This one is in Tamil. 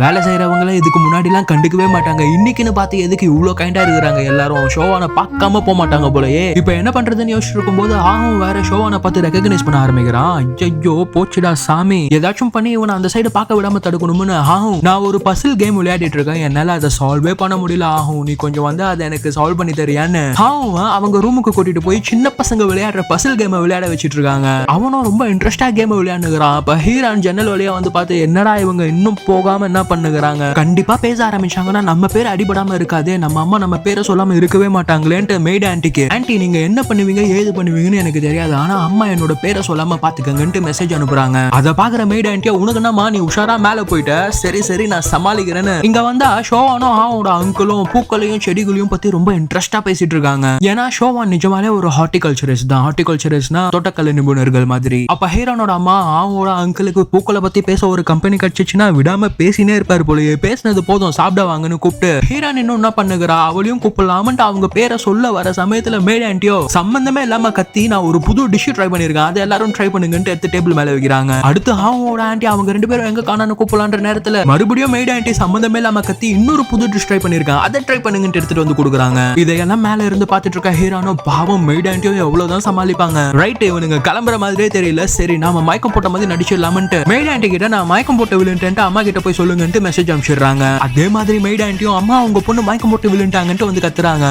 வேலை செய்யறவங்கள இதுக்கு முன்னாடி எல்லாம் கண்டுக்கவே மாட்டாங்க. இன்னைக்குன்னு பார்த்து எதுக்கு இவ்வளவு கைண்டா இருக்கிறாங்க எல்லாரும், ஷோவான பார்க்காம போக மாட்டாங்க போலயே. இப்ப என்ன பண்றதுன்னு யோசிச்சுட்டு இருக்கும்போது வேற ஷோவான பார்த்து ரெகக்னைஸ் பண்ண ஆரம்பிக்கிறான். ஐயோ போச்சுடா சாமி, ஏதாச்சும் பண்ணி இவனை அந்த சைடு பார்க்க விடாம தடுக்கணும்னு நான் ஒரு பசில் கேம் விளையாடிட்டு இருக்கேன், என்னால அதை சால்வே பண்ண முடியல, நீ கொஞ்சம் வந்து அதை எனக்கு சால்வ் பண்ணி தரியான்னு அவங்க ரூமுக்கு கூட்டிட்டு போய் சின்ன பசங்க விளையாடுற பசில் கேமை விளையாட வச்சிட்டு இருக்காங்க. அவனும் ரொம்ப இன்ட்ரெஸ்டா கேம் விளையாடுறான். அப்ப ஹீரான் ஜன்னல் வழியா வந்து பார்த்து என்னடா இவங்க இன்னும் போகாம என்ன பண்ணுகிறாங்க, கண்டிப்பா பேச ஆரம்பிச்சாங்கன்னா நம்ம பேர் அடிபடாம இருக்காதே, நம்ம அம்மா நம்ம பேரை சொல்லாம இருக்கவே மாட்டாங்களேன்ட்டு மெய்டு ஆன்ட்டிக்கு, ஆன்ட்டி நீங்க என்ன பண்ணுவீங்க ஏது பண்ணுவீங்கன்னு எனக்கு தெரியாது, ஆனா அம்மா என்னோட பேரை சொல்லாம பாத்துக்கங்கன்ட்டு மெசேஜ் அனுப்புறாங்க. அதை பாக்குற மெய்டு ஆன்ட்டியா, உனக்கு என்னமா நீ உஷாரா மேல போயிட்ட, சரி சரி நான் சமாளிக்கிறேன்னு இங்க வந்தா ஷோவானும் அவனோட அங்கிளும் பூக்களையும் செடிகளையும் பத்தி ரொம்ப இன்ட்ரெஸ்டா பேசிட்டு இருக்காங்க. ஏன்னா ஷோவான் நிஜமாலே ஒரு ஹார்டிகல்ச்சரிஸ்ட் தான். ஹார்டிகல்ச்சரிஸ்ட்னா தோட்டக்கலை நிபுணர்கள் மாதிரி. அப்ப ஹீரோனோட அம்மா அவனோட அங்கிளுக்கு பூக்களை பத்தி பேச ஒரு கம்பெனி கிடைச்சிச்சுன்னா விடாம பேசினே இருப்பாரு போலயே. பேசினது போதும் சாப்பிட வாங்கன்னு கூப்பிட்டு ஹீரான் இன்னும் என்ன பண்ணுகிறா, அவளையும் கூப்பிடலாமன்ட்டு அவங்க பேரை சொல்ல வர சமயத்துல மேட் ஆன்ட்டியோ சம்பந்தமே இல்லாம கத்தி, நான் ஒரு புது டிஷ் ட்ரை பண்ணிருக்கேன், அதை எல்லாரும் ட்ரை பண்ணுங்கன்னு எடுத்து டேபிள் மேல வைக்கிறாங்க. அடுத்து அவங்களோட ஆன்ட்டி அவங்க ரெண்டு பேரும் எங்க காணான்னு கூப்பிடலான்ற நேரத்துல மறுபடியும் மேட் ஆன்ட்டி சம்பந்தமே இல்லாம கத்தி இன்னொரு புது டிஷ் ட்ரை பண்ணிருக்காங்க, அதை ட்ரை பண்ணுங்கன்னு எடுத்துட்டு வந்து கொடுக்குறாங்க. இதையெல்லாம் மேல இருந்து பாத்துட்டு இருக்க ஹீரானோ பாவம் மேட் ஆன்ட்டியோ எவ்வளவுதான் சமாளிப்பாங்க. ரைட், இவனுங்க கிளம்புற மாதிரியே தெரியல, சரி நாம மயக்கம் போட்ட மாதிரி நடிச்சிடலாமன்ட்டு மேட் ஆன்ட்டி கிட்ட நான் மயக்கம் போட்ட விழுந்துட்டு அம்மா கிட்ட போய் சொல்லுங்கன்ட்டு மெசேஜ் அனுப்பிச்சிடுறாங்க. அதே மாதிரி மெய்டு ஆன்ட்டியும் அம்மா உங்க பொண்ணு மயக்கம் போட்டு விழுந்துட்டாங்கன்ட்டு வந்து கத்துறாங்க.